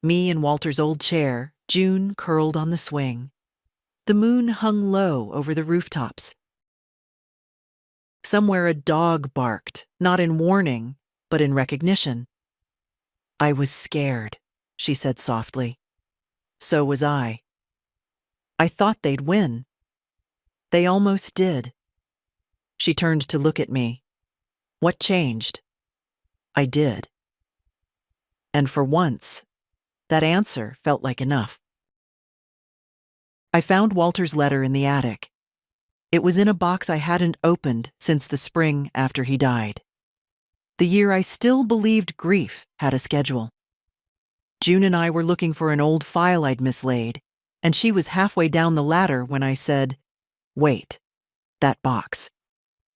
me in Walter's old chair, June curled on the swing. The moon hung low over the rooftops. Somewhere a dog barked, not in warning, but in recognition. "I was scared," she said softly. "So was I. I thought they'd win. They almost did." She turned to look at me. "What changed?" "I did." And for once, that answer felt like enough. I found Walter's letter in the attic. It was in a box I hadn't opened since the spring after he died. The year I still believed grief had a schedule. June and I were looking for an old file I'd mislaid, and she was halfway down the ladder when I said, "Wait, that box."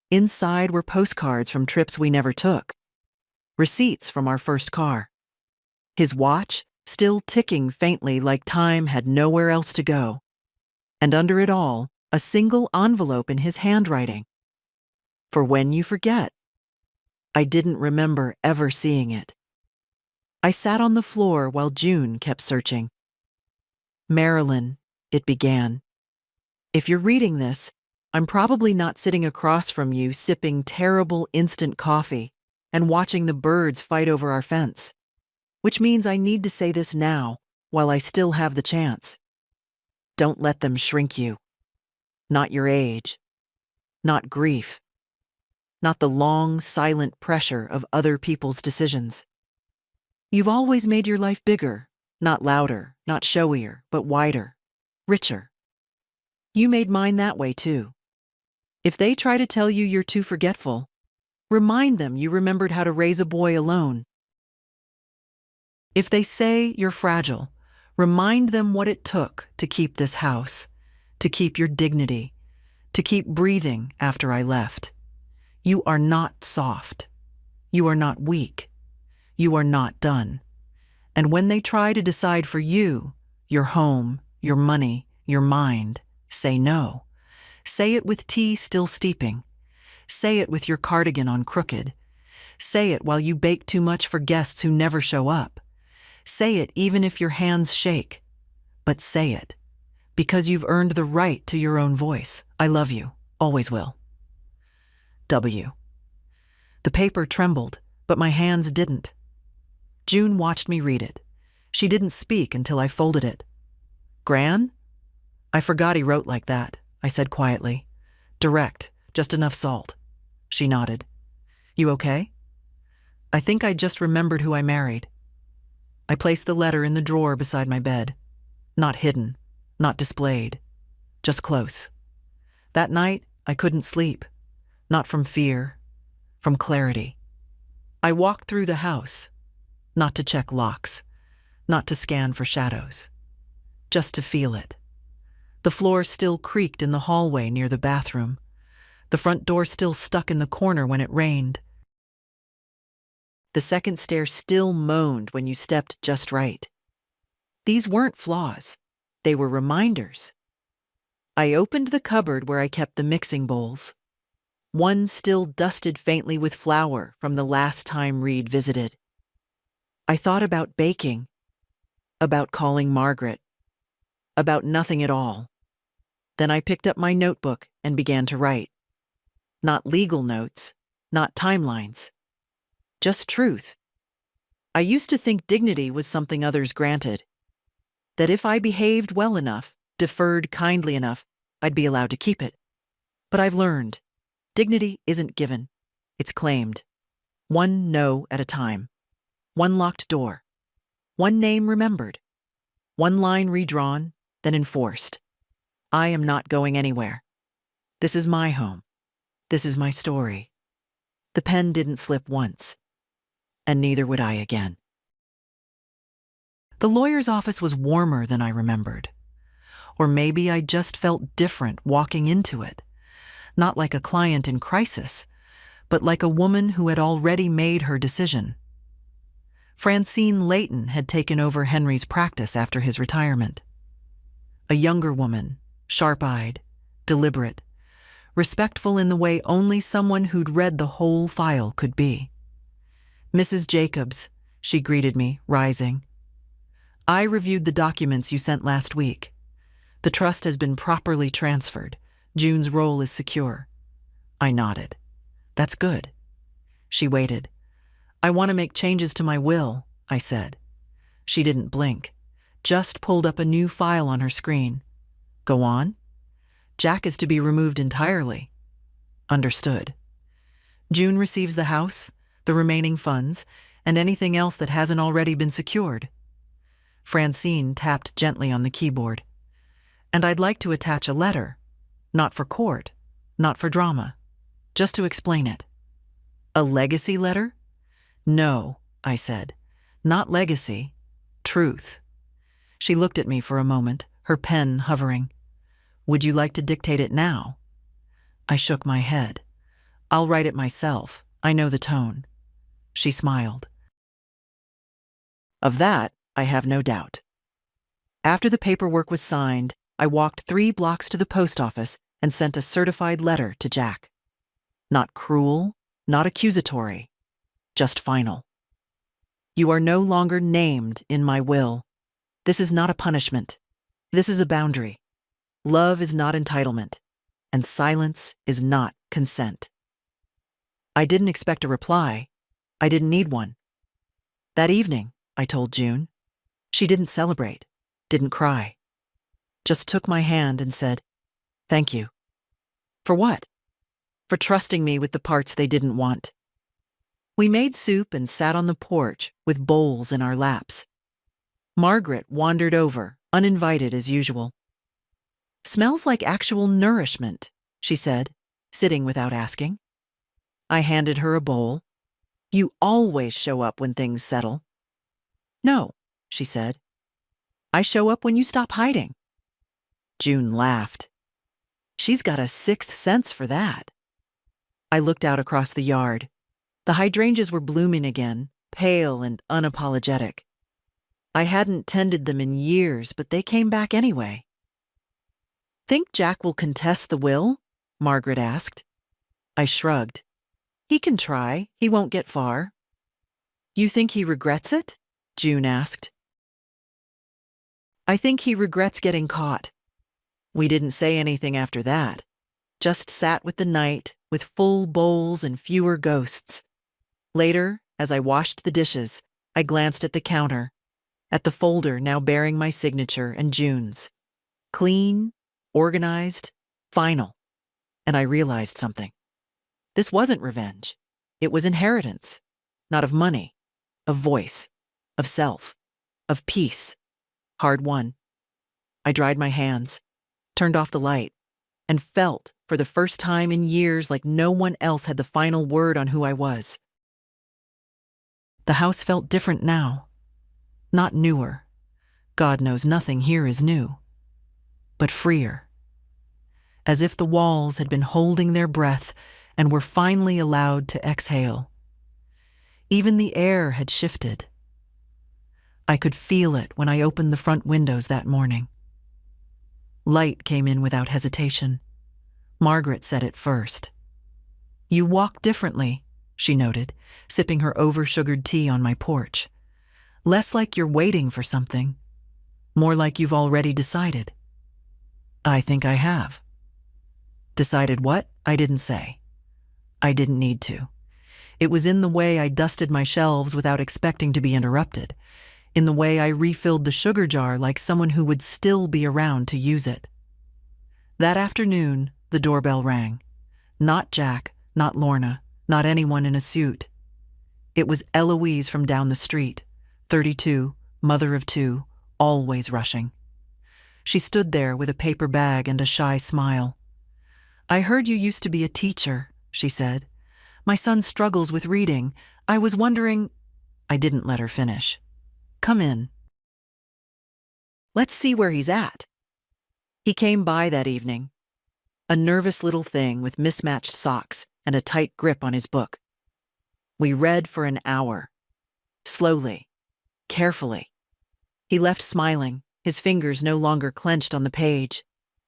Inside were postcards from trips we never took, receipts from our first car. His watch still ticking faintly like time had nowhere else to go. And under it all, a single envelope in his handwriting. "For when you forget." I didn't remember ever seeing it. I sat on the floor while June kept searching. "Marilyn," it began. "If you're reading this, I'm probably not sitting across from you sipping terrible instant coffee and watching the birds fight over our fence, which means I need to say this now while I still have the chance. Don't let them shrink you. Not your age. Not grief. Not the long, silent pressure of other people's decisions. You've always made your life bigger, not louder, not showier, but wider, richer. You made mine that way too. If they try to tell you you're too forgetful, remind them you remembered how to raise a boy alone. If they say you're fragile, remind them what it took to keep this house, to keep your dignity, to keep breathing after I left. You are not soft. You are not weak. You are not done. And when they try to decide for you, your home, your money, your mind, say no. Say it with tea still steeping. Say it with your cardigan on crooked. Say it while you bake too much for guests who never show up. Say it even if your hands shake. But say it, because you've earned the right to your own voice. I love you. Always will. W. The paper trembled, but my hands didn't. June watched me read it. She didn't speak until I folded it. "Gran?" "I forgot he wrote like that," I said quietly. "Direct, just enough salt." She nodded. "You okay?" "I think I just remembered who I married." I placed the letter in the drawer beside my bed. Not hidden, not displayed, just close. That night, I couldn't sleep. Not from fear, from clarity. I walked through the house, not to check locks, not to scan for shadows, just to feel it. The floor still creaked in the hallway near the bathroom. The front door still stuck in the corner when it rained. The second stair still moaned when you stepped just right. These weren't flaws. They were reminders. I opened the cupboard where I kept the mixing bowls. One still dusted faintly with flour from the last time Reed visited. I thought about baking, about calling Margaret, about nothing at all. Then I picked up my notebook and began to write. Not legal notes, not timelines. Just truth. I used to think dignity was something others granted. That if I behaved well enough, deferred kindly enough, I'd be allowed to keep it. But I've learned, dignity isn't given. It's claimed. One no at a time. One locked door. One name remembered. One line redrawn, then enforced. I am not going anywhere. This is my home. This is my story. The pen didn't slip once. And neither would I again. The lawyer's office was warmer than I remembered. Or maybe I just felt different walking into it. Not like a client in crisis, but like a woman who had already made her decision. Francine Layton had taken over Henry's practice after his retirement. A younger woman, sharp-eyed, deliberate, respectful in the way only someone who'd read the whole file could be. "Mrs. Jacobs," she greeted me, rising. "I reviewed the documents you sent last week. The trust has been properly transferred. June's role is secure. I nodded. That's good. She waited. I want to make changes to my will, I said. She didn't blink, just pulled up a new file on her screen. Go on? Jack is to be removed entirely. Understood. June receives the house, the remaining funds, and anything else that hasn't already been secured. Francine tapped gently on the keyboard. And I'd like to attach a letter. Not for court, not for drama. Just to explain it. A legacy letter? No, I said. Not legacy. Truth. She looked at me for a moment, her pen hovering. Would you like to dictate it now? I shook my head. I'll write it myself. I know the tone. She smiled. Of that, I have no doubt. After the paperwork was signed, I walked 3 blocks to the post office and sent a certified letter to Jack. Not cruel, not accusatory, just final. You are no longer named in my will. This is not a punishment. This is a boundary. Love is not entitlement, and silence is not consent. I didn't expect a reply. I didn't need one. That evening, I told June. She didn't celebrate, didn't cry. Just took my hand and said, "Thank you." For what? For trusting me with the parts they didn't want. We made soup and sat on the porch with bowls in our laps. Margaret wandered over, uninvited as usual. "Smells like actual nourishment," she said, sitting without asking. I handed her a bowl. "You always show up when things settle." "No," she said. "I show up when you stop hiding." June laughed. She's got a sixth sense for that. I looked out across the yard. The hydrangeas were blooming again, pale and unapologetic. I hadn't tended them in years, but they came back anyway. "Think Jack will contest the will?" Margaret asked. I shrugged. "He can try. He won't get far." "You think he regrets it?" June asked. "I think he regrets getting caught." We didn't say anything after that. Just sat with the night, with full bowls and fewer ghosts. Later, as I washed the dishes, I glanced at the counter, at the folder now bearing my signature and June's. Clean, organized, final. And I realized something. This wasn't revenge. It was inheritance. Not of money, of voice, of self, of peace. Hard won. I dried my hands, turned off the light, and felt, for the first time in years, like no one else had the final word on who I was. The house felt different now. Not newer. God knows nothing here is new. But freer. As if the walls had been holding their breath and were finally allowed to exhale. Even the air had shifted. I could feel it when I opened the front windows that morning. Light came in without hesitation. Margaret said it first. "You walk differently," she noted, sipping her over-sugared tea on my porch. "Less like you're waiting for something. More like you've already decided." I think I have. Decided what? I didn't say. I didn't need to. It was in the way I dusted my shelves without expecting to be interrupted, in the way I refilled the sugar jar like someone who would still be around to use it. That afternoon, the doorbell rang. Not Jack, not Lorna, not anyone in a suit. It was Eloise from down the street, 32, mother of 2, always rushing. She stood there with a paper bag and a shy smile. "I heard you used to be a teacher," she said. "My son struggles with reading. I was wondering—" I didn't let her finish. "Come in. Let's see where he's at." He came by that evening. A nervous little thing with mismatched socks and a tight grip on his book. We read for an hour. Slowly. Carefully. He left smiling, his fingers no longer clenched on the page.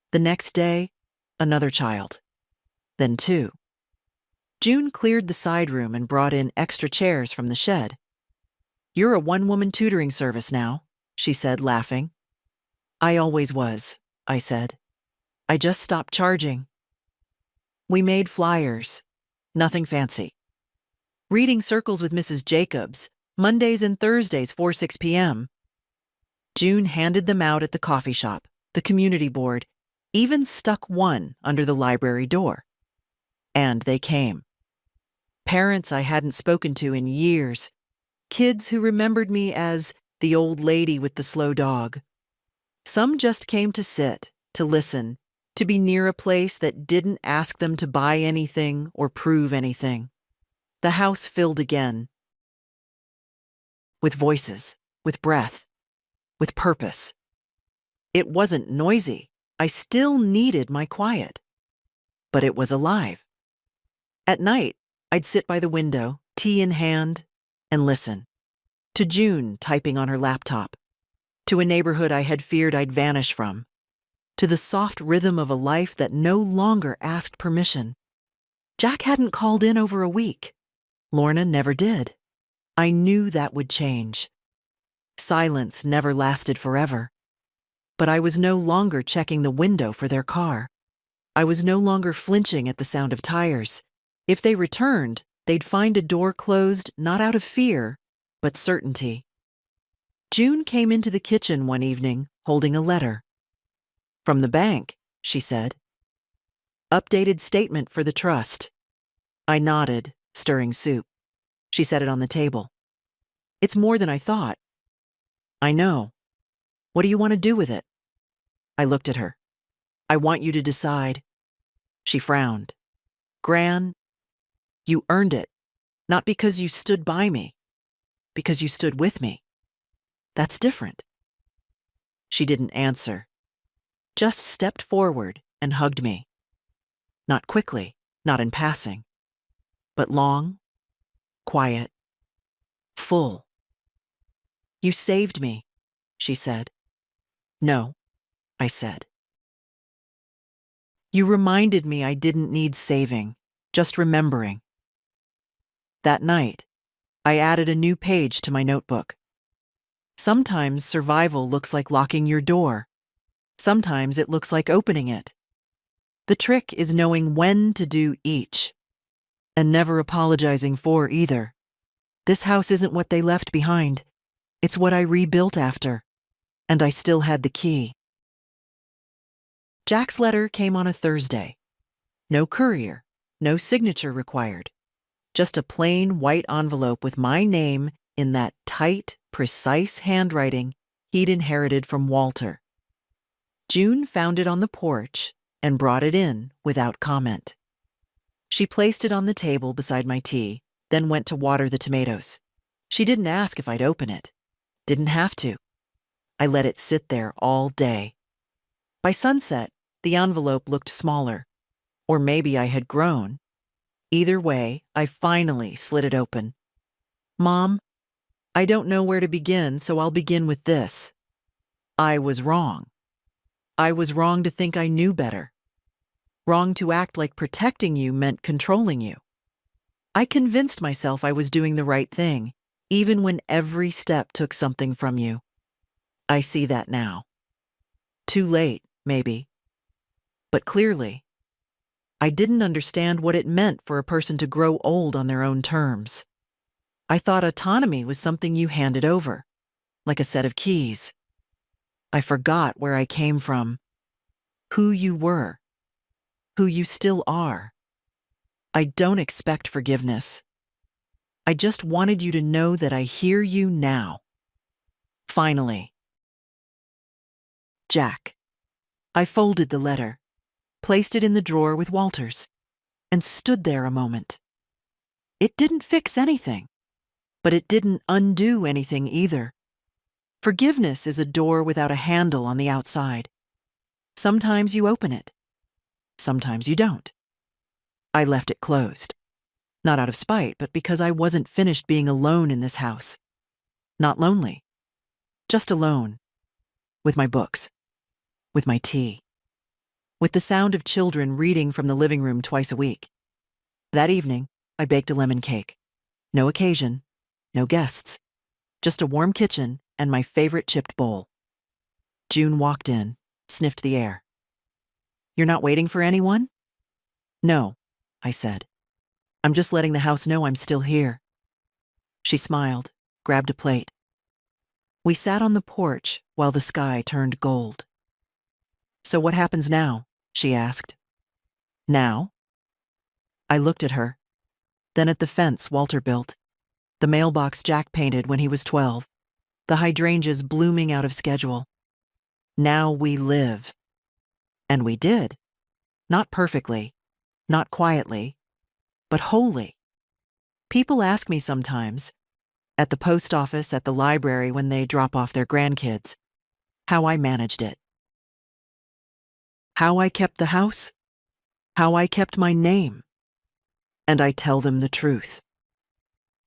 The next day, another child. Then 2. June cleared the side room and brought in extra chairs from the shed. "You're a one-woman tutoring service now," she said, laughing. "I always was," I said. I just stopped charging. We made flyers. Nothing fancy. Reading circles with Mrs. Jacobs, Mondays and Thursdays, 4-6 p.m. June handed them out at the coffee shop, the community board, even stuck one under the library door. And they came. Parents I hadn't spoken to in years. Kids who remembered me as the old lady with the slow dog. Some just came to sit, to listen, to be near a place that didn't ask them to buy anything or prove anything. The house filled again. With voices, with breath, with purpose. It wasn't noisy. I still needed my quiet. But it was alive. At night, I'd sit by the window, tea in hand, and listen. To June typing on her laptop. To a neighborhood I had feared I'd vanish from. To the soft rhythm of a life that no longer asked permission. Jack hadn't called in over a week. Lorna never did. I knew that would change. Silence never lasted forever. But I was no longer checking the window for their car. I was no longer flinching at the sound of tires. If they returned, they'd find a door closed not out of fear, but certainty. June came into the kitchen one evening, holding a letter. From the bank, she said. Updated statement for the trust. I nodded, stirring soup. She set it on the table. It's more than I thought. I know. What do you want to do with it? I looked at her. I want you to decide. She frowned. Gran, you earned it, not because you stood by me, because you stood with me. That's different. She didn't answer, just stepped forward and hugged me. Not quickly, not in passing, but long, quiet, full. You saved me, she said. No, I said. You reminded me I didn't need saving, just remembering. That night, I added a new page to my notebook. Sometimes survival looks like locking your door. Sometimes it looks like opening it. The trick is knowing when to do each, and never apologizing for either. This house isn't what they left behind. It's what I rebuilt after, and I still had the key. Jack's letter came on a Thursday. No courier, no signature required. Just a plain white envelope with my name in that tight, precise handwriting he'd inherited from Walter. June found it on the porch and brought it in without comment. She placed it on the table beside my tea, then went to water the tomatoes. She didn't ask if I'd open it. Didn't have to. I let it sit there all day. By sunset, the envelope looked smaller. Or maybe I had grown. Either way, I finally slid it open. Mom, I don't know where to begin, so I'll begin with this. I was wrong. I was wrong to think I knew better. Wrong to act like protecting you meant controlling you. I convinced myself I was doing the right thing, even when every step took something from you. I see that now. Too late, maybe. But clearly, I didn't understand what it meant for a person to grow old on their own terms. I thought autonomy was something you handed over, like a set of keys. I forgot where I came from, who you were, who you still are. I don't expect forgiveness. I just wanted you to know that I hear you now. Finally. Jack. I folded the letter, placed it in the drawer with Walter's, and stood there a moment. It didn't fix anything, but it didn't undo anything either. Forgiveness is a door without a handle on the outside. Sometimes you open it. Sometimes you don't. I left it closed. Not out of spite, but because I wasn't finished being alone in this house. Not lonely. Just alone. With my books. With my tea. With the sound of children reading from the living room twice a week. That evening, I baked a lemon cake. No occasion. No guests. Just a warm kitchen and my favorite chipped bowl. June walked in, sniffed the air. You're not waiting for anyone? No, I said. I'm just letting the house know I'm still here. She smiled, grabbed a plate. We sat on the porch while the sky turned gold. So what happens now? She asked. Now? I looked at her, then at the fence Walter built, the mailbox Jack painted when he was 12, the hydrangeas blooming out of schedule. Now we live. And we did. Not perfectly, not quietly, but wholly. People ask me sometimes, at the post office, at the library when they drop off their grandkids, how I managed it. How I kept the house, how I kept my name. And I tell them the truth.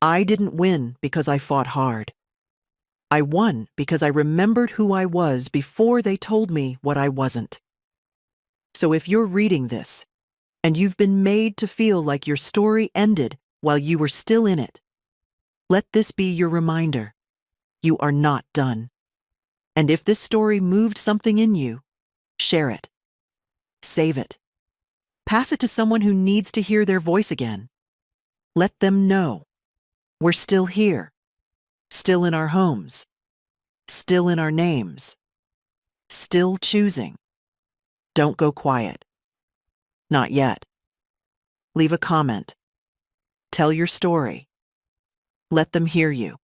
I didn't win because I fought hard. I won because I remembered who I was before they told me what I wasn't. So if you're reading this, and you've been made to feel like your story ended while you were still in it, let this be your reminder. You are not done. And if this story moved something in you, share it. Save it. Pass it to someone who needs to hear their voice again. Let them know. We're still here. Still in our homes. Still in our names. Still choosing. Don't go quiet. Not yet. Leave a comment. Tell your story. Let them hear you.